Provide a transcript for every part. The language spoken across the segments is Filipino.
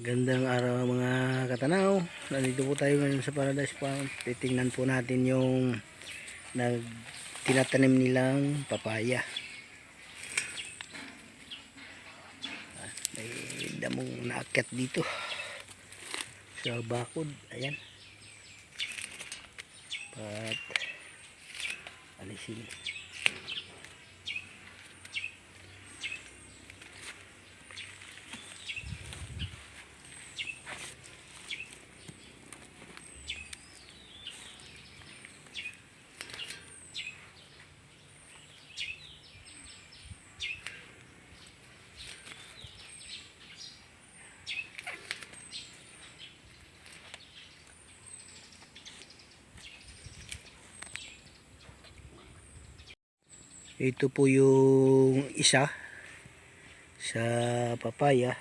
Gandang araw mga katanaw. Nandito po tayo ngayon sa Paradise Farm. Titingnan po natin yung tinatanim nilang papaya. May damong naakyat dito sa bakod. Ayan. At alisin. Ito po yung isa sa papaya.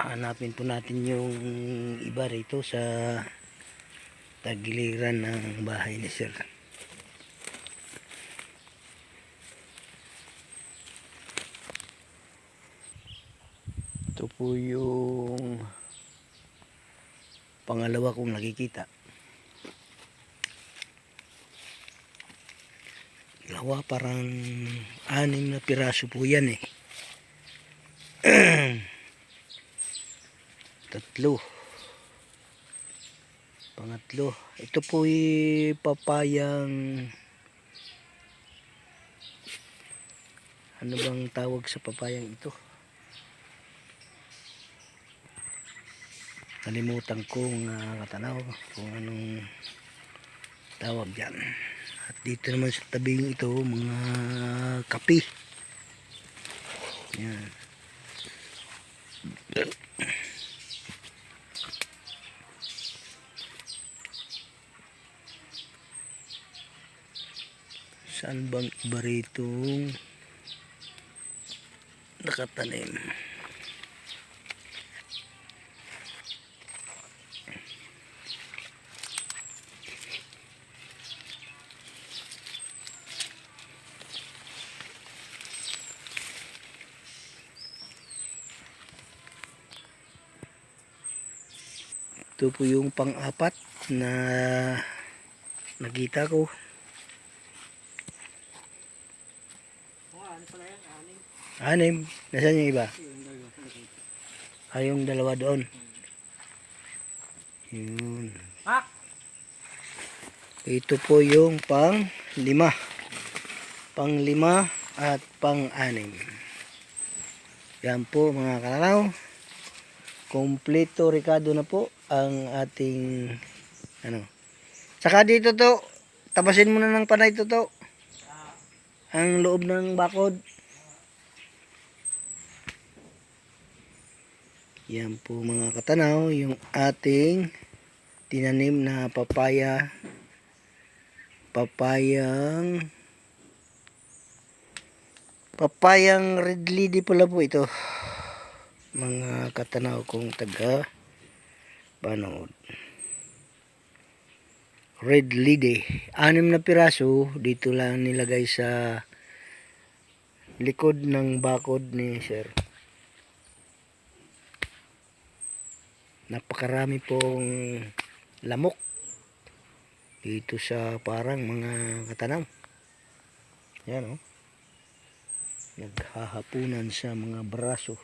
Hanapin po natin yung iba rito sa tagiliran ng bahay ni Sir. Ito po yung pangalawa kong nakikita. Dalawa, parang 6 na piraso po yan eh. 3. Pangatlo. Ito po ay papayang, ano bang tawag sa papayang ito? Kalimutan kong katanaw kung anong tawag dyan. At dito naman sa tabing ito, mga kapi. Yan. Saan bang iba ritong nakatanim? Ito po yung pang-apat na nakita ko. Anim. Nasaan yung iba? Yung dalawa doon. Yun. Ito po yung pang-5. Pang-5 at pang-6. Yan po mga kalalaw. Kompleto Ricardo na po ang ating Saka dito to, tapasin mo na ng panay to ang loob ng bakod. Yan po mga katanaw, yung ating tinanim na papayang red lady pala po ito. Mga katanaw kong taga panood. Red lady. 6 na piraso dito lang nilagay sa likod ng bakod ni Sir. Napakarami pong lamok dito sa parang mga katanaw. Yan o. Naghahapunan sa mga braso.